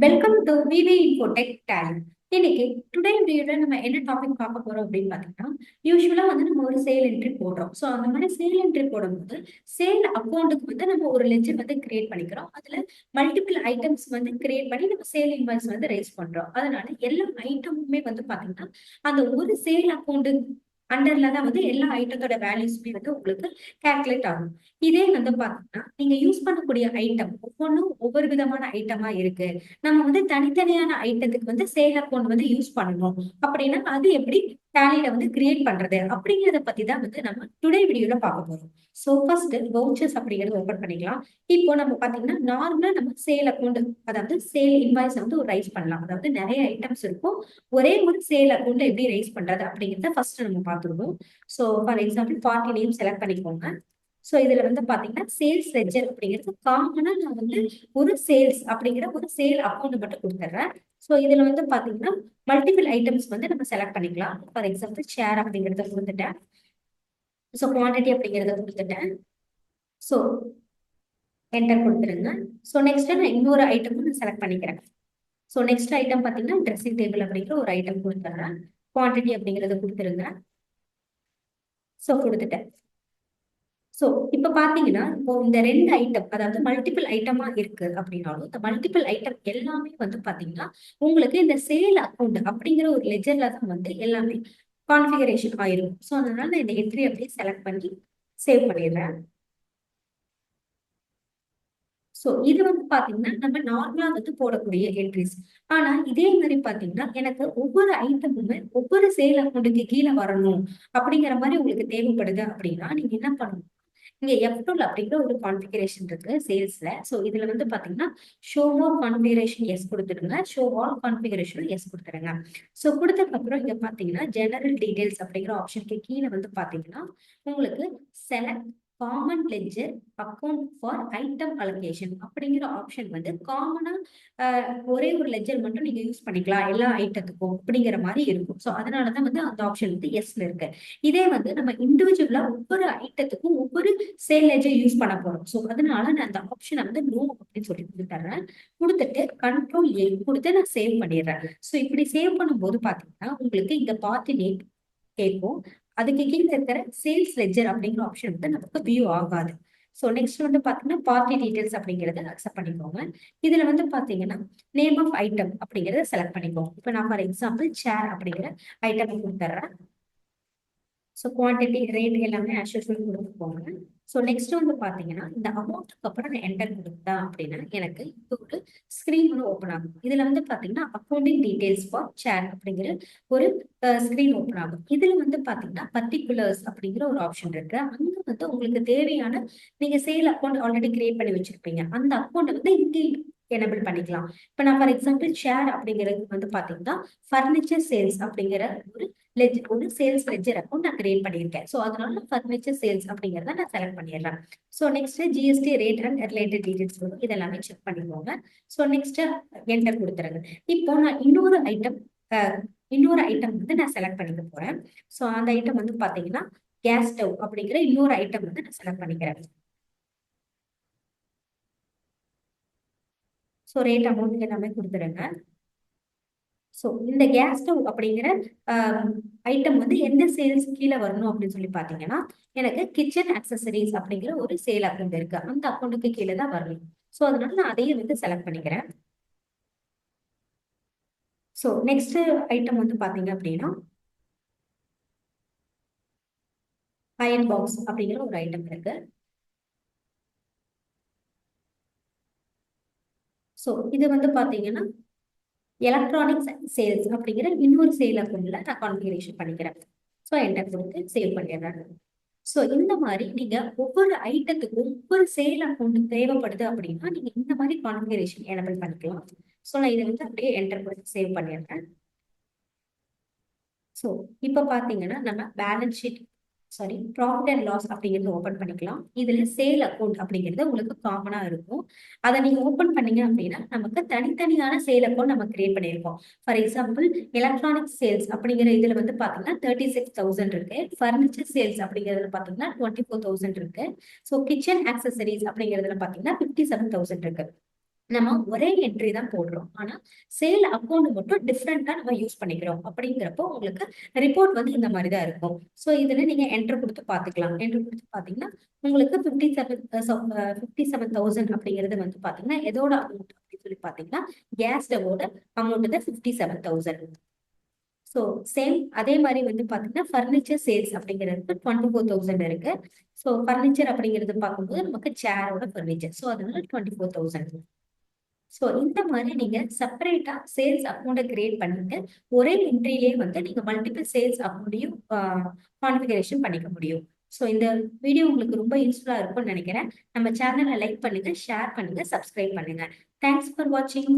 Welcome to VeeVee Infotech Talent. இன்னைக்கு today வீடியோல நம்ம என்ன டாபிக் பார்க்க போறோம் அப்படின்னு பாத்தீங்கன்னா, யூஸ்வலா வந்து நம்ம ஒரு சேல் என்ட்ரி போடுறோம். ஸோ அந்த மாதிரி சேல் என்ட்ரி போடும்போது சேல் அக்கௌண்ட்டுக்கு வந்து நம்ம ஒரு லெட்ஜர் வந்து கிரியேட் பண்ணிக்கிறோம். அதுல மல்டிபிள் ஐட்டம்ஸ் வந்து கிரியேட் பண்ணி நம்ம சேல் இன்வாய்ஸ் வந்து ரைஸ் பண்றோம். அதனால எல்லா ஐட்டமுமே வந்து பாத்தீங்கன்னா அந்த ஒரு சேல் அக்கௌண்ட் அண்டர்ல தான் வந்து எல்லா ஐட்டத்தோட வேல்யூஸ்மே வந்து உங்களுக்கு கால்குலேட் ஆகும். இதே வந்து பாத்தீங்கன்னா நீங்க யூஸ் பண்ணக்கூடிய ஐட்டம் ஒவ்வொன்றும் ஒவ்வொரு விதமான ஐட்டமா இருக்கு. நம்ம வந்து தனித்தனியான ஐட்டத்துக்கு வந்து சேல் அக்கௌண்ட் வந்து யூஸ் பண்ணணும் அப்படின்னா அது எப்படி டேலியில வந்து கிரியேட் பண்றது அப்படிங்கறத பத்தி தான் வந்து நம்ம டுடே வீடியோல பார்க்க போறோம். ஸோ ஃபர்ஸ்ட் வவுச்சர்ஸ் அப்படிங்கறது ஓபன் பண்ணிக்கலாம். இப்போ நம்ம பாத்தீங்கன்னா நார்மலா நம்ம சேல் அக்கௌண்ட், அதாவது சேல் இன்வாய்ஸ் வந்து ஒரு ரைஸ் பண்ணலாம். அதாவது நிறைய ஐட்டம்ஸ் இருக்கும், ஒரே ஒரு சேல் அக்கௌண்ட் எப்படி ரைஸ் பண்றது அப்படிங்கறத ஃபர்ஸ்ட் நம்ம பார்த்துருவோம். So for example party name select பண்ணிக்கோங்க. ஸோ இதுல வந்து பாத்தீங்கன்னா சேல்ஸ் லெட்ஜர் அப்படிங்கிறது காமனா நான் வந்து ஒரு சேல்ஸ் அப்படிங்கிற ஒரு சேல் அக்கௌண்ட் மட்டும் கொடுத்துட்றேன். ஸோ இதுல வந்து பாத்தீங்கன்னா மல்டிபிள் ஐட்டம்ஸ் வந்து நம்ம செலக்ட் பண்ணிக்கலாம். ஃபார் எக்ஸாம்பிள் ஷேர் அப்படிங்கறத கொடுத்துட்டேன். ஸோ குவான்டிட்டி அப்படிங்கறத கொடுத்துட்டேன். ஸோ என்டர் கொடுத்துருங்க. ஸோ நெக்ஸ்ட் நான் இன்னொரு ஐட்டமும் நான் செலக்ட் பண்ணிக்கிறேன். ஸோ நெக்ஸ்ட் ஐட்டம் பாத்தீங்கன்னா ட்ரெஸ்ஸிங் டேபிள் அப்படிங்கிற ஒரு ஐட்டம் கொடுத்துட்றேன். குவான்டிட்டி அப்படிங்கறத கொடுத்துருங்க. ஸோ கொடுத்துட்டேன். சோ இப்ப பாத்தீங்கன்னா இப்போ இந்த ரெண்டு ஐட்டம், அதாவது மல்டிபிள் ஐட்டமா இருக்கு அப்படின்னாலும் இந்த மல்டிபிள் ஐட்டம் எல்லாமே வந்து பாத்தீங்கன்னா உங்களுக்கு இந்த சேல் அக்கௌண்ட் அப்படிங்கிற ஒரு லெஜர்ல தான் வந்து எல்லாமே கான்ஃபிகரேஷன் ஆயிரும். சோ அதனால நான் இந்த என்ட்ரி அப்படியே செலக்ட் பண்ணி சேவ் பண்ணிடுறேன். சோ இது வந்து பாத்தீங்கன்னா நம்ம நார்மலா வந்து போடக்கூடிய என்ட்ரிஸ். ஆனா இதே மாதிரி பாத்தீங்கன்னா எனக்கு ஒவ்வொரு ஐட்டமுமே ஒவ்வொரு சேல் அக்கௌண்ட்டுக்கு கீழே வரணும் அப்படிங்கிற மாதிரி உங்களுக்கு தேவைப்படுது அப்படின்னா நீங்க என்ன பண்ணணும், இங்க F12 அப்படிங்கிற ஒரு கான்ஃபிகரேஷன் இருக்கு சேல்ஸ்ல. சோ இதுல வந்து பாத்தீங்கன்னா ஷோ மோர் கான்ஃபிகரேஷன் எஸ் கொடுத்துடுங்க, ஷோ ஆல் கான்ஃபிகரேஷன் எஸ் கொடுத்துருங்க. சோ கொடுத்ததுக்கு அப்புறம் இங்க பாத்தீங்கன்னா ஜெனரல் டீடைல்ஸ் அப்படிங்கிற ஆப்ஷனுக்கு கீழே வந்து பாத்தீங்கன்னா உங்களுக்கு select common ledger account for item allocation அப்படிங்கிற ஆப்ஷன் வந்து காமனா ஒரே ஒரு லெட்ஜர் மட்டும் நீங்க யூஸ் பண்ணிக்கலாம் எல்லா ஐட்டத்துக்கும் அப்படிங்கிற மாதிரி இருக்கும். ஸோ அதனாலதான் வந்து அந்த ஆப்ஷன் வந்து எஸ்ல இருக்கு. இதே வந்து நம்ம இண்டிவிஜுவலா ஒவ்வொரு ஐட்டத்துக்கும் ஒவ்வொரு சேல் லெட்ஜர் யூஸ் பண்ண போறோம். ஸோ அதனால நான் அந்த ஆப்ஷனை வந்து நோ அப்படின்னு சொல்லி கொடுத்துட்றேன். கொடுத்துட்டு கண்ட்ரோல் ஏ கொடுத்து நான் சேவ் பண்ணிடுறேன். ஸோ இப்படி சேவ் பண்ணும்போது பாத்தீங்கன்னா உங்களுக்கு இந்த பார்ட்டி நேம் கேட்கும். அதுக்கு கீழே இருக்கிற சேல்ஸ் லெட்ஜர் அப்படிங்கிற ஆப்ஷன் வந்து நமக்கு வியூ ஆகாது. ஸோ நெக்ஸ்ட் வந்து பாத்தீங்கன்னா பார்ட்டி டீடைல்ஸ் அப்படிங்கறத அக்செப்ட் பண்ணிக்கோங்க. இதுல வந்து பாத்தீங்கன்னா நேம் ஆஃப் ஐட்டம் அப்படிங்கறத செலக்ட் பண்ணிக்கோங்க. இப்போ நான் ஃபார் எக்ஸாம்பிள் சேர் அப்படிங்கிற ஐட்டம் கொடுத்துட்றேன். ஸோ குவான்டிட்டி ரேட் எல்லாமே ஆஸ் யூஸ்வல் கொடுத்துக்கோங்க. ஸோ நெக்ஸ்ட் வந்து பாத்தீங்கன்னா இந்த அமௌண்ட்டுக்கு அப்புறம் நான் என்டர் கொடுத்தா அப்படின்னா எனக்கு இப்போ ஒரு ஸ்கிரீன் ஒன்று ஓப்பன் ஆகும். இதுல வந்து பாத்தீங்கன்னா அக்கௌண்டிங் டீடைல்ஸ் ஃபார் சேர் அப்படிங்கிற ஒரு ஸ்கிரீன் ஓப்பன் ஆகும். இதுல வந்து பாத்தீங்கன்னா பர்டிகுலர்ஸ் அப்படிங்கிற ஒரு ஆப்ஷன் இருக்கு. அங்க வந்து உங்களுக்கு தேவையான நீங்க சேல் அக்கௌண்ட் ஆல்ரெடி கிரியேட் பண்ணி வச்சிருப்பீங்க, அந்த அக்கௌண்ட் வந்து இங்கே எனபிள் பண்ணிக்கலாம். இப்போ நான் ஃபார் எக்ஸாம்பிள் ஷேர் அப்படிங்கிறது வந்து பாத்தீங்கன்னா ஃபர்னிச்சர் சேல்ஸ் அப்படிங்கிற ஒரு சேல்ஸ் லெட்ஜர் அக்கௌண்ட் நான் கிரியேட் பண்ணியிருக்கேன். ஸோ அதனால ஃபர்னிச்சர் சேல்ஸ் அப்படிங்கிறத நான் செலக்ட் பண்ணிடுறேன். So next GST rate and related details வரும், இதெல்லாமே செக் பண்ணிக்கோங்க. ஸோ நெக்ஸ்ட் என்டர் கொடுத்துருங்க. இப்போ நான் இன்னொரு ஐட்டம் வந்து நான் செலக்ட் பண்ணிக்க போறேன். ஸோ அந்த ஐட்டம் வந்து பாத்தீங்கன்னா கேஸ் ஸ்டவ் அப்படிங்கிற இன்னொரு ஐட்டம் வந்து நான் செலக்ட் பண்ணிக்கிறேன். ஸோ ரேட் அமௌண்ட் எல்லாமே கொடுத்துருங்க. ஸோ இந்த கேஸ் ஸ்டவ் அப்படிங்கிற ஐட்டம் வந்து எந்த சேல்ஸ் கீழே வரணும் அப்படின்னு சொல்லி பாத்தீங்கன்னா எனக்கு கிச்சன் அக்சசரிஸ் அப்படிங்கிற ஒரு சேல் அக்கௌண்ட் இருக்கு, அந்த அக்கௌண்ட்டுக்கு கீழே தான் வரணும். ஸோ அதனால நான் அதையும் வந்து செலக்ட் பண்ணிக்கிறேன். ஸோ நெக்ஸ்ட் ஐட்டம் வந்து பாத்தீங்க அப்படின்னா அயன் பாக்ஸ் அப்படிங்கிற ஒரு ஐட்டம் இருக்கு. ஸோ இது வந்து பாத்தீங்கன்னா எலக்ட்ரானிக்ஸ் சேல்ஸ் அப்படிங்கிற இன்னொரு சேல் அக்கௌண்ட்ல நான் கான்ஃபிகரேஷன் பண்ணிக்கிறேன். ஸோ என்டர் கொடுத்து சேவ் பண்ணிடுறேன். ஸோ இந்த மாதிரி நீங்க ஒவ்வொரு ஐட்டத்துக்கும் ஒவ்வொரு சேல் அக்கௌண்ட் தேவைப்படுது அப்படின்னா நீங்க இந்த மாதிரி கான்ஃபிகரேஷன் எனபிள் பண்ணிக்கலாம். ஸோ நான் இதை வந்து அப்படியே என்டர் கொடுத்து சேவ் பண்ணிடுறேன். ஸோ இப்போ பாத்தீங்கன்னா நம்ம balance sheet profit and loss அப்படிங்கிறது ஓப்பன் பண்ணிக்கலாம். இதுல சேல் அக்கௌண்ட் அப்படிங்கிறது உங்களுக்கு காமனா இருக்கும். அதை நீங்க ஓப்பன் பண்ணீங்க அப்படின்னா நமக்கு தனித்தனியான சேல் அக்கௌண்ட் நம்ம கிரியேட் பண்ணியிருக்கோம். ஃபார் எக்ஸாம்பிள் எலக்ட்ரானிக் சேல்ஸ் அப்படிங்கிற இதுல வந்து பாத்தீங்கன்னா 36,000 இருக்கு. ஃபர்னிச்சர் சேல்ஸ் அப்படிங்கிறதுல பாத்தீங்கன்னா 24,000 இருக்கு. ஸோ கிச்சன் ஆக்சசரிஸ் அப்படிங்கிறதுல பாத்தீங்கன்னா 57,000 இருக்கு. நம்ம ஒரே என்ட்ரி தான் போடுறோம். ஆனா சேல் அக்கௌண்ட் மட்டும் டிஃப்ரெண்டா நம்ம யூஸ் பண்ணிக்கிறோம். அப்படிங்கிறப்போ உங்களுக்கு ரிப்போர்ட் வந்து இந்த மாதிரி தான் இருக்கும். ஸோ இதுல நீங்க என்டர் கொடுத்து பார்த்துக்கலாம். என்டர் கொடுத்து பார்த்தீங்கன்னா உங்களுக்கு 57,000 அப்படிங்கிறது வந்து பார்த்தீங்கன்னா எதோட அமௌண்ட் அப்படின்னு சொல்லி பார்த்தீங்கன்னா கேஸ் ஸ்டவோட அமௌண்ட் தான் 57,000. ஸோ சேம் அதே மாதிரி வந்து பார்த்தீங்கன்னா ஃபர்னிச்சர் சேல்ஸ் அப்படிங்கிறது 24,000 இருக்கு. ஸோ ஃபர்னிச்சர் அப்படிங்கிறது பார்க்கும்போது நமக்கு சேரோட ஃபர்னிச்சர். ஸோ அதனால 24,000. ஸோ இந்த மாதிரி நீங்க செப்பரேட்டா சேல்ஸ் அக்கௌண்ட்டை கிரியேட் பண்ணிட்டு ஒரே என்ட்ரிலேயே வந்து நீங்க மல்டிபிள் சேல்ஸ் அக்கௌண்ட்டையும் கான்ஃபிகரேஷன் பண்ணிக்க முடியும். ஸோ இந்த வீடியோ உங்களுக்கு ரொம்ப யூஸ்ஃபுல்லா இருக்கும்னு நினைக்கிறேன். நம்ம சேனலை லைக் பண்ணுங்க, ஷேர் பண்ணுங்க, சப்ஸ்கிரைப் பண்ணுங்க. தேங்க்ஸ் ஃபார் வாட்சிங்.